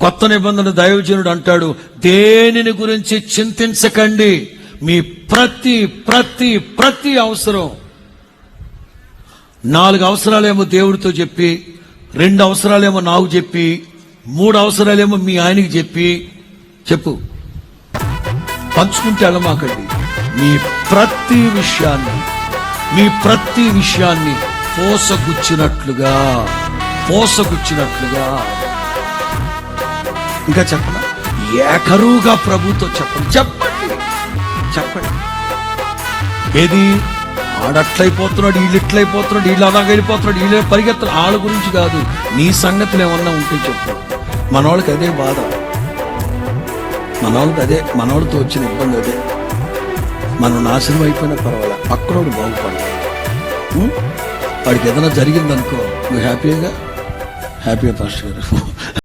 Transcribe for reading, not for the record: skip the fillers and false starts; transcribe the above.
కొత్త నిబంధన దైవజనుడు అంటాడు, దేనిని గురించి చింతించకండి, మీ ప్రతి ప్రతి ప్రతి అవసరం. 4 అవసరాలేమో దేవుడితో చెప్పి, 2 అవసరాలేమో నాకు చెప్పి, 3 అవసరాలేమో మీ ఆయనకి చెప్పు పంచుకుంటే వెళ్ళమాకండి. మీ ప్రతి విషయాన్ని పోసగుచ్చినట్లుగా ఇంకా చెప్పనా, ఏకరువుగా ప్రభుతో చెప్పండి. ఏది ఆడట్లయిపోతున్నాడు, వీళ్ళు వీళ్ళు అలాగైపోతున్నాడు, వీళ్ళు పరిగెత్తలు, వాళ్ళ గురించి కాదు, నీ సంగతులు ఏమన్నా ఉంటే చెప్పు. మనవాళ్ళకి అదే బాధ, మనవాళ్ళతో వచ్చిన ఇబ్బంది అదే. మనం నాశనం అయిపోయినా పర్వాలే, పక్కనోడు బాగుపడదు. వాడికి ఏదైనా జరిగిందనుకో, నువ్వు హ్యాపీగా పాస్టర్ గారు